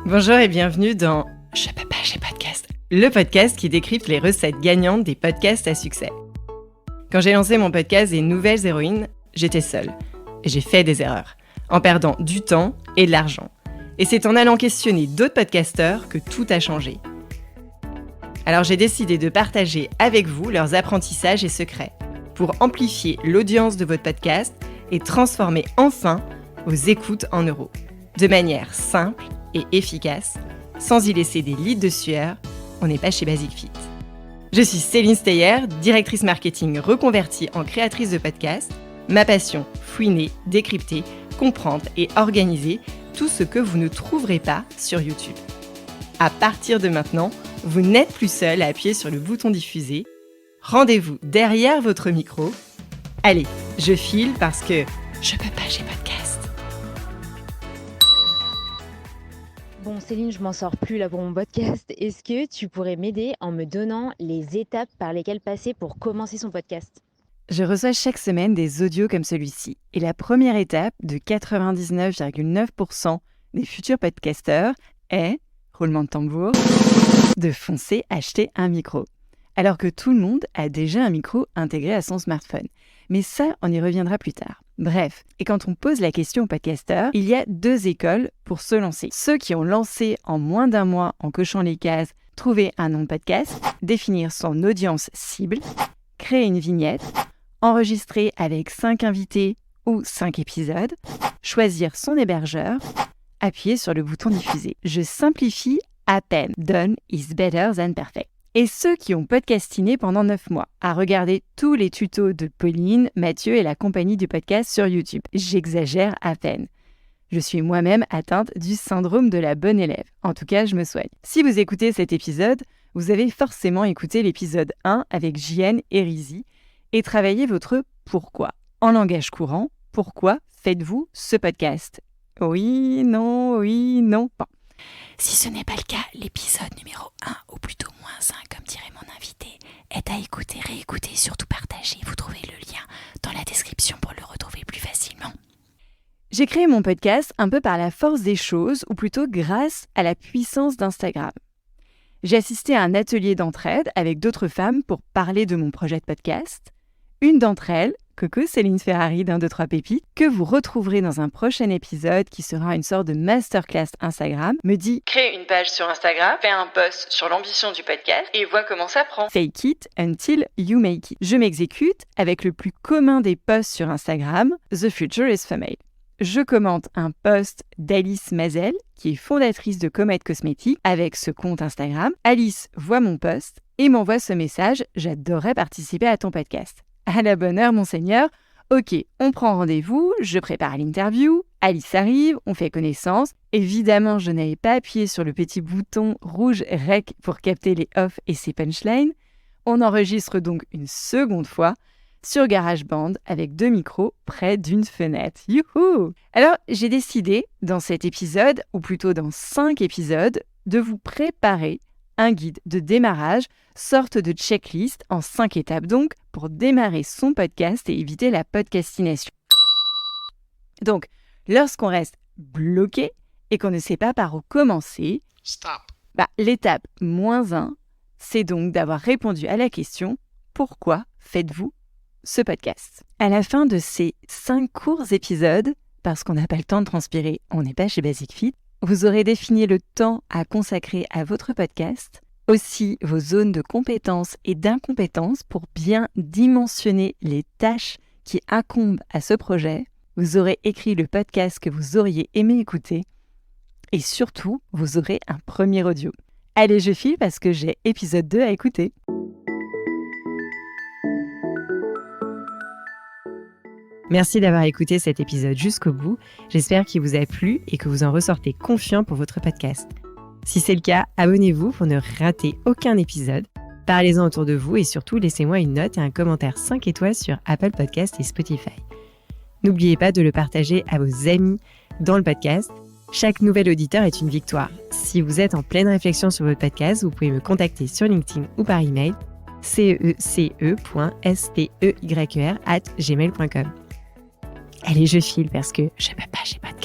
Bonjour et bienvenue dans Je peux pas, j'ai podcast, le podcast qui décrypte les recettes gagnantes des podcasts à succès. Quand j'ai lancé mon podcast des Nouvelles Héroïnes, j'étais seule. Et j'ai fait des erreurs, en perdant du temps et de l'argent. Et c'est en allant questionner d'autres podcasteurs que tout a changé. Alors j'ai décidé de partager avec vous leurs apprentissages et secrets pour amplifier l'audience de votre podcast et transformer enfin vos écoutes en euros. De manière simple et efficace, sans y laisser des litres de sueur, on n'est pas chez Basic Fit. Je suis Céline Steyer, directrice marketing reconvertie en créatrice de podcast. Ma passion, fouiner, décrypter, comprendre et organiser tout ce que vous ne trouverez pas sur YouTube. À partir de maintenant, vous n'êtes plus seul à appuyer sur le bouton diffuser. Rendez-vous derrière votre micro. Allez, je file parce que je peux pas, j'ai podcast. Bon Céline, je m'en sors plus là pour mon podcast. Est-ce que tu pourrais m'aider en me donnant les étapes par lesquelles passer pour commencer son podcast ? Je reçois chaque semaine des audios comme celui-ci. Et la première étape de 99,9% des futurs podcasteurs est, roulement de tambour, de foncer acheter un micro. Alors que tout le monde a déjà un micro intégré à son smartphone. Mais ça, on y reviendra plus tard. Bref, et quand on pose la question aux podcasteurs, il y a deux écoles pour se lancer. Ceux qui ont lancé en moins d'un mois en cochant les cases « Trouver un nom de podcast », définir son audience cible, créer une vignette, enregistrer avec 5 invités ou 5 épisodes, choisir son hébergeur, appuyer sur le bouton diffuser. Je simplifie à peine. Done is better than perfect. Et ceux qui ont podcastiné pendant 9 mois, à regarder tous les tutos de Pauline, Mathieu et la compagnie du podcast sur YouTube. J'exagère à peine. Je suis moi-même atteinte du syndrome de la bonne élève. En tout cas, je me soigne. Si vous écoutez cet épisode, vous avez forcément écouté l'épisode 1 avec JN et Rizzi et travaillé votre « pourquoi ». En langage courant, pourquoi faites-vous ce podcast ? Oui, non, bon. Si ce n'est pas le cas, l'épisode numéro 1, ou plutôt moins 1, comme dirait mon invité, est à écouter, réécouter et surtout partager. Vous trouvez le lien dans la description pour le retrouver plus facilement. J'ai créé mon podcast un peu par la force des choses, ou plutôt grâce à la puissance d'Instagram. J'ai assisté à un atelier d'entraide avec d'autres femmes pour parler de mon projet de podcast. Une d'entre elles, coucou Céline Ferrari d'un 2, 3 pépites, que vous retrouverez dans un prochain épisode qui sera une sorte de masterclass Instagram, me dit « Crée une page sur Instagram, fais un post sur l'ambition du podcast et vois comment ça prend. Fake it until you make it. » Je m'exécute avec le plus commun des posts sur Instagram, The Future is Female. Je commente un post d'Alice Mazel, qui est fondatrice de Comet Cosmétiques, avec ce compte Instagram. Alice voit mon post et m'envoie ce message « J'adorerais participer à ton podcast. » À la bonne heure, monseigneur. Ok, on prend rendez-vous, je prépare l'interview, Alice arrive, on fait connaissance. Évidemment, je n'avais pas appuyé sur le petit bouton rouge REC pour capter les off et ses punchlines. On enregistre donc une seconde fois sur GarageBand avec 2 micros près d'une fenêtre. Youhou! Alors, j'ai décidé, dans cet épisode, ou plutôt dans 5 épisodes, de vous préparer un guide de démarrage, sorte de checklist en 5 étapes donc, pour démarrer son podcast et éviter la podcastination. Donc, lorsqu'on reste bloqué et qu'on ne sait pas par où commencer, l'étape -1, c'est donc d'avoir répondu à la question « Pourquoi faites-vous ce podcast ?» À la fin de ces 5 courts épisodes, parce qu'on n'a pas le temps de transpirer, on n'est pas chez Basic Fit, vous aurez défini le temps à consacrer à votre podcast, aussi vos zones de compétences et d'incompétences pour bien dimensionner les tâches qui incombent à ce projet. Vous aurez écrit le podcast que vous auriez aimé écouter et surtout, vous aurez un premier audio. Allez, je file parce que j'ai épisode 2 à écouter. Merci d'avoir écouté cet épisode jusqu'au bout. J'espère qu'il vous a plu et que vous en ressortez confiant pour votre podcast. Si c'est le cas, abonnez-vous pour ne rater aucun épisode. Parlez-en autour de vous et surtout laissez-moi une note et un commentaire 5 étoiles sur Apple Podcasts et Spotify. N'oubliez pas de le partager à vos amis dans le podcast. Chaque nouvel auditeur est une victoire. Si vous êtes en pleine réflexion sur votre podcast, vous pouvez me contacter sur LinkedIn ou par email cece.steyr@gmail.com. Allez, je file parce que je peux pas, j'ai pas de